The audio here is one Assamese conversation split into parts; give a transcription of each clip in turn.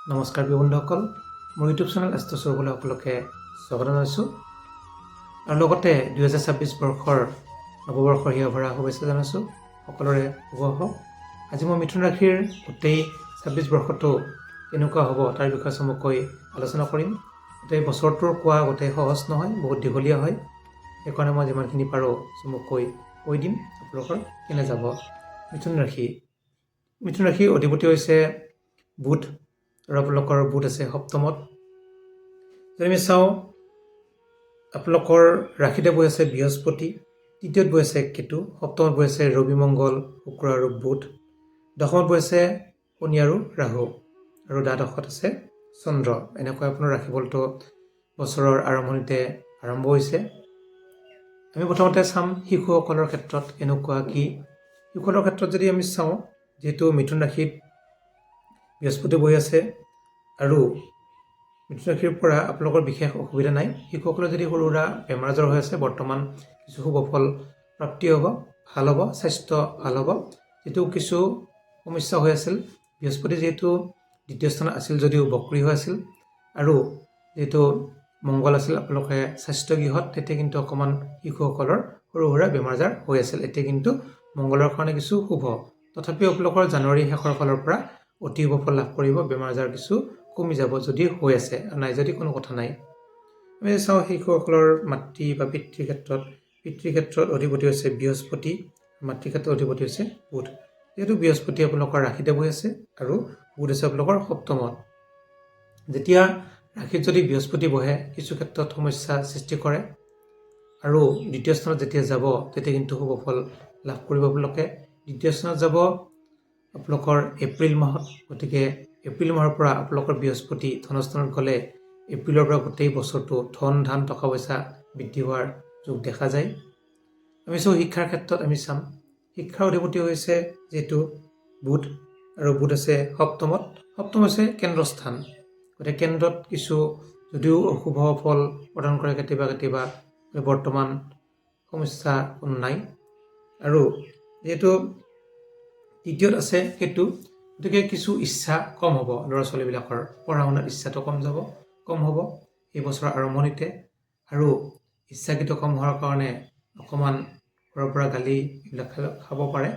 নমস্কাৰ প্ৰিয় বন্ধুসকল, মোৰ ইউটিউব চেনেল এষ্ট্ৰচৰবলৈ সকলোকে স্বাগত জনাইছোঁ আৰু লগতে 2026 বৰ্ষৰ নৱবৰ্ষৰ হিয়াভৰা শুভেচ্ছা জনাইছোঁ। সকলোৰে শুভ হওক। আজি মই মিথুন ৰাশিৰ গোটেই 26 বৰ্ষটো কেনেকুৱা হ'ব তাৰ বিষয়ে চমুকৈ আলোচনা কৰিম। গোটেই বছৰটোৰ কোৱা গোটেই সহজ নহয়, বহুত দীঘলীয়া হয়। সেইকাৰণে মই যিমানখিনি পাৰোঁ চমুকৈ কৈ দিম আপোনালোকৰ কেনে যাব। মিথুন ৰাশিৰ অধিপতি হৈছে বুধ আৰু আপোনালোকৰ বুধ আছে সপ্তমত। যদি আমি চাওঁ আপোনালোকৰ ৰাশিতে বহি আছে বৃহস্পতি, তৃতীয়ত বহি আছে কেতু, সপ্তমত বহি আছে ৰবি, মংগল, শুক্ৰ আৰু বুধ, দশমত বহি আছে শনি আৰু ৰাহু আৰু দ্বাদশত আছে চন্দ্ৰ। এনেকৈ আপোনাৰ ৰাশিফলটো বছৰৰ আৰম্ভণিতে আৰম্ভ হৈছে। আমি প্ৰথমতে চাম শিশুসকলৰ ক্ষেত্ৰত কেনেকুৱা কি। শিশুসকলৰ ক্ষেত্ৰত যদি আমি চাওঁ, যিহেতু মিথুন ৰাশিত বৃহস্পতি বহি আছে আৰু মিথুন ৰাশিৰ পৰা আপোনালোকৰ বিশেষ অসুবিধা নাই। শিশুসকলৰ যদি সৰু সুৰা বেমাৰ আজাৰ হৈ আছে, বৰ্তমান কিছু শুভফল প্ৰাপ্তি হ'ব, ভাল হ'ব, স্বাস্থ্য ভাল হ'ব। যিটো কিছু সমস্যা হৈ আছিল, বৃহস্পতি যিহেতু দ্বিতীয় স্থানত আছিল যদিও বক্ৰী হৈ আছিল আৰু যিহেতু মংগল আছিল আপোনালোকে স্বাস্থ্য গৃহত, তেতিয়া কিন্তু অকণমান শিশুসকলৰ সৰু সুৰা বেমাৰ আজাৰ হৈ আছিল। এতিয়া কিন্তু মংগলৰ কাৰণে কিছু শুভ, তথাপিও আপোনালোকৰ জানুৱাৰী শেষৰ ফালৰ পৰা অতি শুভ ফল লাভ কৰিব। বেমাৰ আজাৰ কিছু কমি যাব যদি হৈ আছে, নাই যদি কোনো কথা নাই। আমি চাওঁ শিশুসকলৰ মাতৃ বা পিতৃৰ ক্ষেত্ৰত অধিপতি হৈছে বৃহস্পতি, মাতৃৰ ক্ষেত্ৰত অধিপতি হৈছে বুধ। যিহেতু বৃহস্পতি আপোনালোকৰ ৰাশিতে বহি আছে আৰু বুধ আছে আপোনালোকৰ সপ্তমত। যেতিয়া ৰাশিত যদি বৃহস্পতি বহে কিছু ক্ষেত্ৰত সমস্যা সৃষ্টি কৰে আৰু দ্বিতীয় স্থানত যেতিয়া যাব তেতিয়া কিন্তু শুভ ফল লাভ কৰিব। আপোনালোকে দ্বিতীয় স্থানত যাব আপোনালোকৰ এপ্ৰিল মাহত, গতিকে এপ্ৰিল মাহৰ পৰা আপোনালোকৰ বৃহস্পতি ধনস্থানত গ'লে এপ্ৰিলৰ পৰা গোটেই বছৰটো ধন ধান টকা পইচা বৃদ্ধি হোৱাৰ যোগ দেখা যায়। আমি চাওঁ শিক্ষাৰ ক্ষেত্ৰত আমি চাম, শিক্ষাৰ অধিপতি হৈছে যিহেতু বুধ আৰু বুধ আছে সপ্তমত। সপ্তম হৈছে কেন্দ্ৰস্থান, গতিকে কেন্দ্ৰত কিছু যদিও অশুভ ফল প্ৰদান কৰে কেতিয়াবা, বৰ্তমান সমস্যা কোনো নাই। আৰু যিহেতু তৃতীয়ত আছে কেতু, গতিকে কিছু ইচ্ছা কম হ'ব, ল'ৰা ছোৱালীবিলাকৰ পঢ়া শুনাত ইচ্ছাটো কম হ'ব এই বছৰৰ আৰম্ভণিতে। আৰু ইচ্ছাকৃত কম হোৱাৰ কাৰণে অকণমান ঘৰৰ পৰা গালি এইবিলাক খাব পাৰে,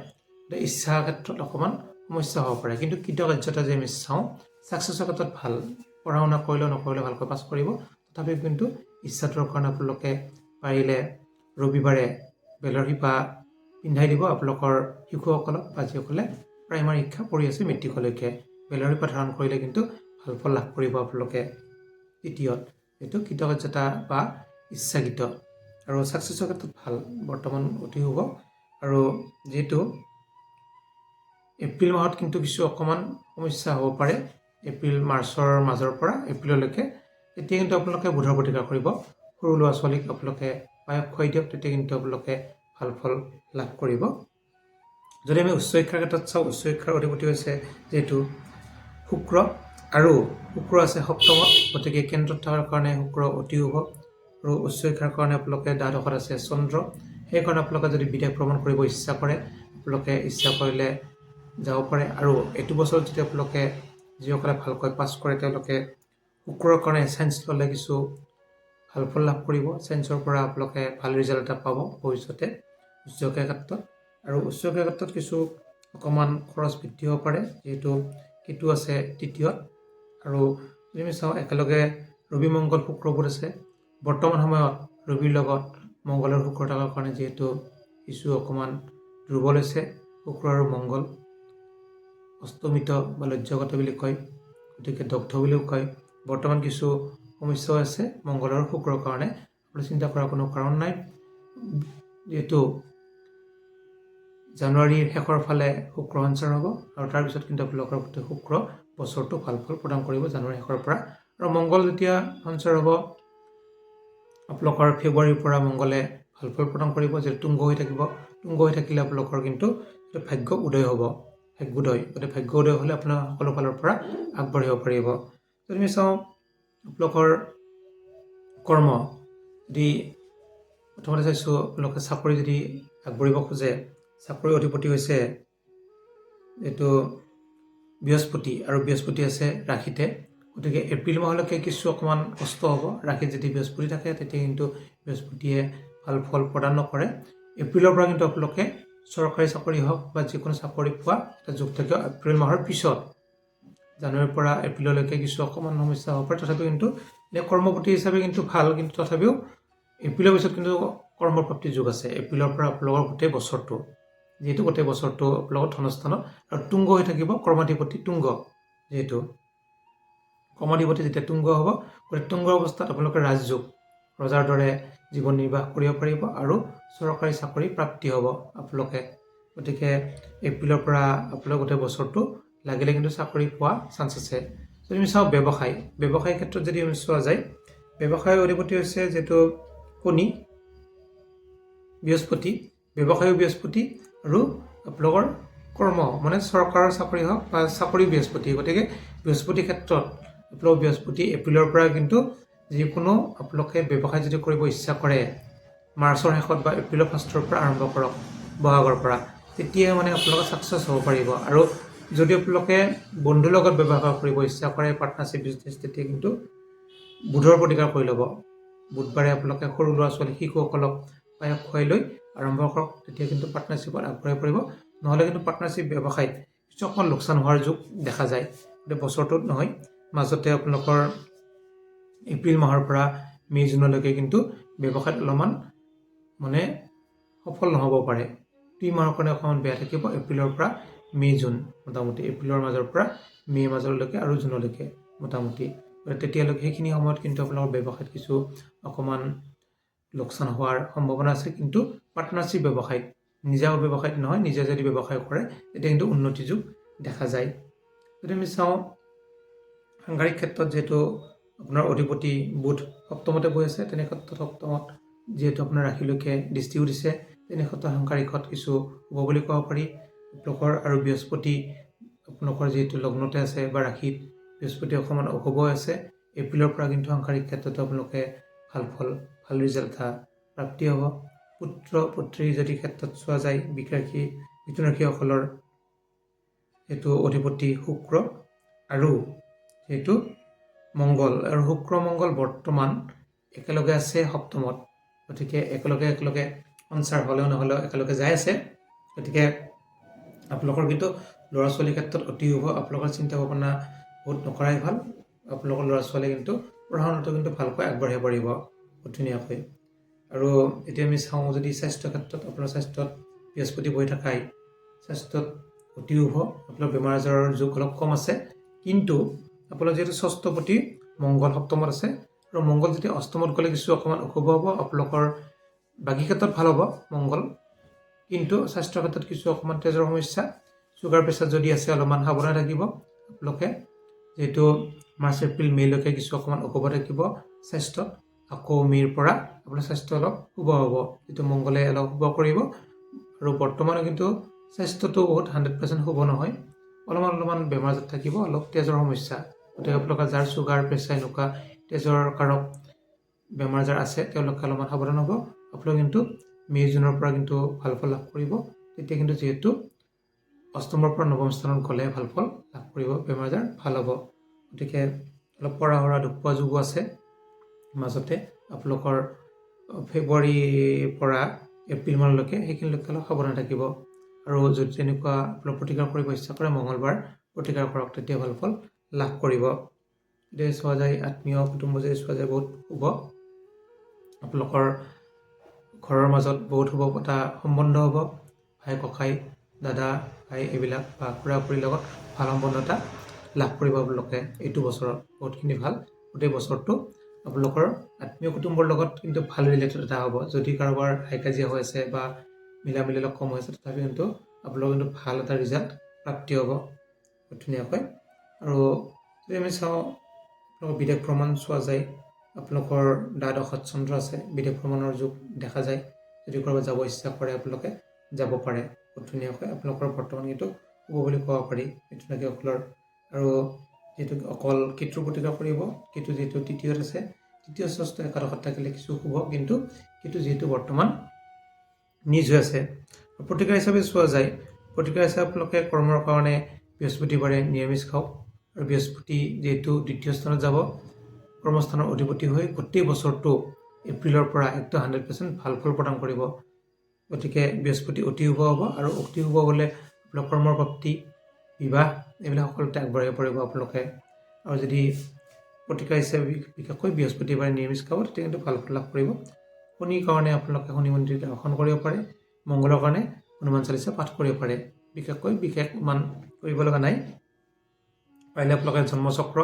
ইচ্ছাৰ ক্ষেত্ৰত অকণমান সমস্যা হ'ব পাৰে। কিন্তু কৃতকাৰ্যতা যে আমি চাওঁ ছাকচেছৰ ক্ষেত্ৰত ভাল, পঢ়া শুনা কৰিলেও নকৰিলেও ভালকৈ পাছ কৰিব। তথাপিও কিন্তু ইচ্ছাটোৰ কাৰণে আপোনালোকে পাৰিলে ৰবিবাৰে বেলৰ শিপা পিন্ধাই দিব আপোনালোকৰ শিশুসকলক বা যিসকলে প্ৰাইমাৰী শিক্ষা পঢ়ি আছে মেট্ৰিকলৈকে। বেলৰ শিপা ধাৰণ কৰিলে কিন্তু ভাল ফল লাভ কৰিব আপোনালোকে। তৃতীয়ত যিটো কৃতকাৰ্যতা বা ইচ্ছাকৃত আৰু ছাকচেছৰ ক্ষেত্ৰত ভাল, বৰ্তমান অতি শুভ। আৰু যিহেতু এপ্ৰিল মাহত কিন্তু কিছু অকণমান সমস্যা হ'ব পাৰে, এপ্ৰিল মাৰ্চৰ মাজৰ পৰা এপ্ৰিললৈকে, তেতিয়া কিন্তু আপোনালোকে বুধৰ প্ৰতিকাৰ কৰিব। সৰু ল'ৰা ছোৱালীক আপোনালোকে পায়স খুৱাই দিয়ক, তেতিয়া কিন্তু আপোনালোকে ভাল ফল লাভ কৰিব। যদি আমি উচ্চ শিক্ষাৰ ক্ষেত্ৰত চাওঁ, উচ্চ শিক্ষাৰ অধিপতি হৈছে যিহেতু শুক্ৰ আৰু শুক্ৰ আছে সপ্তমত, গতিকে কেন্দ্ৰত থকাৰ কাৰণে শুক্ৰ অতি শুভ। আৰু উচ্চ শিক্ষাৰ কাৰণে আপোনালোকে দ্বাদশত আছে চন্দ্ৰ। সেইকাৰণে আপোনালোকে যদি বিদেশ ভ্ৰমণ কৰিব ইচ্ছা কৰে, আপোনালোকে ইচ্ছা কৰিলে যাব পাৰে। আৰু এইটো বছৰত যদি আপোনালোকে যিসকলে ভালকৈ পাছ কৰে তেওঁলোকে শুক্ৰৰ কাৰণে ছায়েন্স ল'লে কিছু ভাল ফল লাভ কৰিব। ছায়েন্সৰ পৰা আপোনালোকে ভাল ৰিজাল্ট এটা পাব ভৱিষ্যতে উচ্চ শিক্ষাৰ ক্ষেত্ৰত। আৰু উচ্চ শিক্ষাৰ ক্ষেত্ৰত কিছু অকণমান খৰচ বৃদ্ধি হ'ব পাৰে, যিহেতু কেতু আছে তৃতীয়ত। আৰু যদি আমি চাওঁ একেলগে ৰবি মংগল শুক্ৰ বুধ আছে, বৰ্তমান সময়ত ৰবিৰ লগত মংগলৰ শুক্ৰ থকাৰ কাৰণে যিহেতু কিছু অকণমান দুৰ্বল হৈছে শুক্ৰ আৰু মংগল, অস্তমিত বা লজ্জাগত বুলি কয়, গতিকে দগ্ধ বুলিও কয়। বৰ্তমান কিছু সমস্যাও আছে মংগল আৰু শুক্ৰৰ কাৰণে, আপুনি চিন্তা কৰাৰ কোনো কাৰণ নাই। যিহেতু জানুৱাৰীৰ শেষৰ ফালে শুক্ৰ সঞ্চাৰ হ'ব আৰু তাৰপিছত কিন্তু আপোনালোকৰ গোটেই শুক্ৰ বছৰটো ভাল ফল প্ৰদান কৰিব জানুৱাৰী শেষৰ পৰা। আৰু মংগল যেতিয়া সঞ্চাৰ হ'ব আপোনালোকৰ ফেব্ৰুৱাৰীৰ পৰা মংগলে ভাল ফল প্ৰদান কৰিব, যিহেতু তুংগ হৈ থাকিব। তুংগ হৈ থাকিলে আপোনালোকৰ কিন্তু ভাগ্য উদয় হ'ব, ভাগ্যোদয়। গতিকে ভাগ্য উদয় হ'লে আপোনাৰ সকলো ফালৰ পৰা আগবাঢ়িব পাৰিব। যদি আমি চাওঁ আপোনালোকৰ কৰ্ম, যদি প্ৰথমতে চাইছোঁ আপোনালোকে চাকৰি যদি আগবাঢ়িব খোজে, চাকৰিৰ অধিপতি হৈছে এইটো বৃহস্পতি আৰু বৃহস্পতি আছে ৰাশিতে, গতিকে এপ্ৰিল মাহলৈকে কিছু অকণমান কষ্ট হ'ব। ৰাশিত যদি বৃহস্পতি থাকে তেতিয়া কিন্তু বৃহস্পতিয়ে ভাল ফল প্ৰদান নকৰে। এপ্ৰিলৰ পৰা কিন্তু আপোনালোকে চৰকাৰী চাকৰি হওক বা যিকোনো চাকৰি পোৱা এটা যোগ থাকে। এপ্ৰিল মাহৰ পিছত জানুৱাৰীৰ পৰা এপ্ৰিললৈকে কিছু অকণমান সমস্যা হ'ব পাৰে, তথাপিও কিন্তু কৰ্মপতি হিচাপে কিন্তু ভাল। কিন্তু তথাপিও এপ্ৰিলৰ পিছত কিন্তু কৰ্মপ্ৰাপ্তিৰ যুগ আছে। এপ্ৰিলৰ পৰা আপোনালোকৰ গোটেই বছৰটো, যিহেতু গোটেই বছৰটো আপোনালোকৰ ধনস্থানত আৰু তুংগ হৈ থাকিব কৰ্মাধিপতি তুংগ। যিহেতু কৰ্মাধিপতি যেতিয়া তুংগ হ'ব, গতিকে তুংগ অৱস্থাত আপোনালোকে ৰাজযোগ ৰজাৰ দৰে জীৱন নিৰ্বাহ কৰিব পাৰিব আৰু চৰকাৰী চাকৰি প্ৰাপ্তি হ'ব আপোনালোকে। গতিকে এপ্ৰিলৰ পৰা আপোনালোকে গোটেই বছৰটো লাগিলে কিন্তু চাকৰি পোৱা চান্স আছে। যদি আমি চাওঁ ব্যৱসায় ক্ষেত্ৰত যদি আমি চোৱা যায়, ব্যৱসায়ৰ অধিপতি হৈছে যিহেতু শনি, বৃহস্পতি, ব্যৱসায়ো বৃহস্পতি আৰু আপোনালোকৰ কৰ্ম মানে চৰকাৰৰ চাকৰি হওক বা চাকৰি বৃহস্পতি। গতিকে বৃহস্পতিৰ ক্ষেত্ৰত আপোনালোক বৃহস্পতি এপ্ৰিলৰ পৰা কিন্তু যিকোনো আপোনালোকে ব্যৱসায় যদি কৰিব ইচ্ছা কৰে, মাৰ্চৰ শেষত বা এপ্ৰিলৰ ফাৰ্ষ্টৰ পৰা আৰম্ভ কৰক, বহাগৰ পৰা, তেতিয়া মানে আপোনালোকে ছাকচেছ হ'ব পাৰিব। আৰু যদি আপোনালোকে বন্ধুৰ লগত ব্যৱসায় কৰিব ইচ্ছা কৰে, পাৰ্টনাৰশ্বিপ বিজনেছ, তেতিয়া কিন্তু বুধৰ প্ৰতিকাৰ কৰি ল'ব। বুধবাৰে আপোনালোকে সৰু ল'ৰা ছোৱালী শিশুসকলক পায়স খুৱাই লৈ আৰম্ভ কৰক, তেতিয়া কিন্তু পাৰ্টনাৰশ্বিপত আগবঢ়াই পৰিব। নহ'লে কিন্তু পাৰ্টনাৰশ্বিপ ব্যৱসায়ত কিছু অকণমান লোকচান হোৱাৰ যোগ দেখা যায়। কিন্তু বছৰটোত নহয়, মাজতে আপোনালোকৰ এপ্ৰিল মাহৰ পৰা মে' জুনলৈকে কিন্তু ব্যৱসায়ত অলপমান মানে সফল নহ'ব পাৰে। 2 মাহৰ কাৰণে অকণমান বেয়া থাকিব, এপ্ৰিলৰ পৰা মে' জুন, মোটামুটি এপ্ৰিলৰ মাজৰ পৰা মে' মাজলৈকে আৰু জুনলৈকে মোটামুটি। তেতিয়ালৈকে সেইখিনি সময়ত কিন্তু আপোনালোকৰ ব্যৱসায়ত কিছু অকণমান লোকচান হোৱাৰ সম্ভাৱনা আছে। কিন্তু পাৰ্টনাৰশ্বিপ ব্যৱসায়ত, নিজা ব্যৱসায়ত নহয়, নিজে যদি ব্যৱসায় কৰে তেতিয়া কিন্তু উন্নতি যোগ দেখা যায়। যদি আমি চাওঁ সাংসাৰিক ক্ষেত্ৰত, যিহেতু আপোনাৰ অধিপতি বুধ সপ্তমতে বহি আছে, তেনে ক্ষেত্ৰত সপ্তমত যিহেতু আপোনাৰ ৰাশিলৈকে দৃষ্টিও দিছে, তেনে ক্ষেত্ৰত সাংসাৰিকত কিছু হ'ব বুলি ক'ব পাৰি আপোনালোকৰ। আৰু বৃহস্পতি আপোনালোকৰ যিহেতু লগ্নতে আছে বা ৰাশিত বৃহস্পতি অকণমান অশুভ আছে, এপ্ৰিলৰ পৰা কিন্তু সাংসাৰিক ক্ষেত্ৰতো আপোনালোকে ভাল ফল, ভাল ৰিজাল্ট এটা প্ৰাপ্তি হ'ব। পুত্ৰ পুত্ৰীৰ যদি ক্ষেত্ৰত চোৱা যায়, মিথুন ৰাশিসকলৰ যিহেতু অধিপতি শুক্ৰ আৰু যিহেতু মংগল, আৰু শুক্ৰ মংগল বৰ্তমান একেলগে আছে সপ্তমত। গতিকে একেলগে সঞ্চাৰ হ'লেও নহ'লেও একেলগে যাই আছে। গতিকে আপোনালোকৰ কিন্তু ল'ৰা ছোৱালীৰ ক্ষেত্ৰত অতি শুভ। আপোনালোকৰ চিন্তা ভাৱনা বহুত নকৰাই ভাল। আপোনালোকৰ ল'ৰা ছোৱালী কিন্তু পঢ়া শুনাটো কিন্তু ভালকৈ আগবাঢ়িব পাৰিব ধুনীয়াকৈ। আৰু এতিয়া আমি চাওঁ যদি স্বাস্থ্য ক্ষেত্ৰত, আপোনাৰ স্বাস্থ্যত বৃহস্পতি বহি থকাই স্বাস্থ্যত অতি শুভ। আপোনাৰ বেমাৰ আজাৰৰ যোগ অলপ কম আছে। কিন্তু আপোনাৰ যিহেতু ষষ্ঠপতি মংগল সপ্তমত আছে, আৰু মংগল যেতিয়া অষ্টমত গ'লে কিছু অকণমান অশুভ হ'ব। আপোনালোকৰ বাকী ক্ষেত্ৰত ভাল হ'ব মংগল, কিন্তু স্বাস্থ্যৰ ক্ষেত্ৰত কিছু অকণমান তেজৰ সমস্যা, চুগাৰ প্ৰেছাৰ যদি আছে অলপমান সাৱধানে থাকিব আপোনালোকে। যিহেতু মাৰ্চ এপ্ৰিল মে'লৈকে কিছু অকণমান অশুভ থাকিব স্বাস্থ্যত, আকৌ মে'ৰ পৰা আপোনাৰ স্বাস্থ্য অলপ শুভ হ'ব, যিটো মংগলে অলপ শুভ কৰিব। আৰু বৰ্তমানে কিন্তু স্বাস্থ্যটো বহুত 100% শুভ নহয়, অলপমান বেমাৰ আজাৰ থাকিব, অলপ তেজৰ সমস্যা। গতিকে আপোনালোকৰ যাৰ চুগাৰ প্ৰেছাৰ এনেকুৱা তেজৰ কাৰক বেমাৰ আজাৰ আছে, তেওঁলোকে অলপমান সাৱধান হ'ব। আপোনালোকে কিন্তু মে' জুনৰ পৰা কিন্তু ভাল ফল লাভ কৰিব। তেতিয়া কিন্তু যিহেতু অষ্টমৰ পৰা নৱম স্থানত গ'লে ভাল ফল লাভ কৰিব, বেমাৰ আজাৰ ভাল হ'ব। গতিকে অলপ পঢ়া শুনা দুখ পোৱা যোগো আছে মাজতে। আপোনালোকৰ ফেব্ৰুৱাৰীৰ পৰা এপ্ৰিল মাহলৈকে সেইখিনিলৈকে অলপ সাৱধান থাকিব। আৰু যদি তেনেকুৱা আপোনালোক প্ৰতিকাৰ কৰিব ইচ্ছা কৰে, মঙলবাৰ প্ৰতিকাৰ কৰক, তেতিয়া ভাল ফল লাভ কৰিব। যদি চোৱা যায় আত্মীয় কুটুম্ব যদি চোৱা যায়, বহুত শুভ। আপোনালোকৰ ঘৰৰ মাজত বহুত শুভ এটা সম্বন্ধ হ'ব। ভাই ককাই, দাদা ভাই এইবিলাক বা খুৰা খুৰীৰ লগত ভাল সম্বন্ধ এটা লাভ কৰিব আপোনালোকে এইটো বছৰত। বহুতখিনি ভাল। গোটেই বছৰটো আপোনালোকৰ আত্মীয় কুটুম্বৰ লগত কিন্তু ভাল ৰিলেটেড এটা হ'ব। যদি কাৰোবাৰ হাই কাজিয়া হৈ আছে বা মিলামিলি অলপ কম হৈছে, তথাপি কিন্তু আপোনালোকৰ কিন্তু ভাল এটা ৰিজাল্ট প্ৰাপ্তি হ'ব ধুনীয়াকৈ। আৰু যদি আমি চাওঁ আপোনালোকৰ বিদেশ ভ্ৰমণ চোৱা যায়, আপোনালোকৰ দ্বাদশত চন্দ্ৰ আছে, বিদেশ ভ্ৰমণৰ যোগ দেখা যায়। যদি ক'ৰবাত যাব ইচ্ছা কৰে আপোনালোকে যাব পাৰে বহুত ধুনীয়াকৈ। আপোনালোকৰ বৰ্তমান কিন্তু শুভ বুলি ক'ব পাৰি মিথুন ৰাশিসকলৰ। আৰু যিহেতু অকল কেতুৰ প্ৰতিকাৰ কৰিব, কেতু যিহেতু তৃতীয়ত আছে, তৃতীয় ষষ্ঠ একাদশত থাকিলে কিছু শুভ, কিন্তু কেতু যিহেতু বৰ্তমান নিজ হৈ আছে। প্ৰতিকাৰ হিচাপে চোৱা যায়, প্ৰতিকাৰ হিচাপে আপোনালোকে কৰ্মৰ কাৰণে বৃহস্পতিবাৰে নিৰামিষ খাওক আৰু বৃহস্পতি যিহেতু দ্বিতীয় স্থানত যাব কৰ্মস্থানৰ অধিপতি হৈ গোটেই বছৰটো এপ্ৰিলৰ পৰা একদম 100% ভাল ফল প্ৰদান কৰিব। গতিকে বৃহস্পতি অতি শুভ হ'ব আৰু অতি শুভ হ'লে আপোনাৰ কৰ্মৰ প্ৰাপ্তি বিবাহ এইবিলাক সকলোতে আগবাঢ়িব পাৰিব আপোনালোকে। আৰু যদি প্ৰতিকাৰ হিচাপে বিশেষকৈ বৃহস্পতিবাৰে নিৰামিষ খাব তেতিয়া কিন্তু ভাল ফল লাভ কৰিব। শনিৰ কাৰণে আপোনালোকে শনি মন্দিৰ দৰ্শন কৰিব পাৰে। মংগলৰ কাৰণে হনুমান চালিচা পাঠ কৰিব পাৰে। বিশেষকৈ বিশেষ মান কৰিব লগা নাই। পাৰিলে আপোনালোকে জন্মচক্ৰ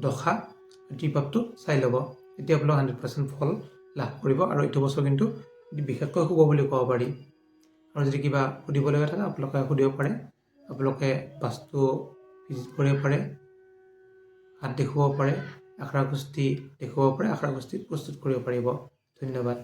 দশা ত্ৰিপাপটো চাই ল'ব, তেতিয়া আপোনালোকে 100% ফল লাভ কৰিব আৰু এইটো বছৰ কিন্তু বিশেষকৈ শুভ বুলি ক'ব পাৰি। আৰু যদি কিবা সুধিবলগীয়া থাকে আপোনালোকে সুধিব পাৰে। আপোনালোকে বাস্তু ভিজিট কৰিব পাৰে, হাত দেখুৱাব পাৰে, আখৰা গোষ্ঠী দেখুৱাব পাৰে, আখৰা গোষ্ঠী প্ৰস্তুত কৰিব পাৰিব। ধন্যবাদ।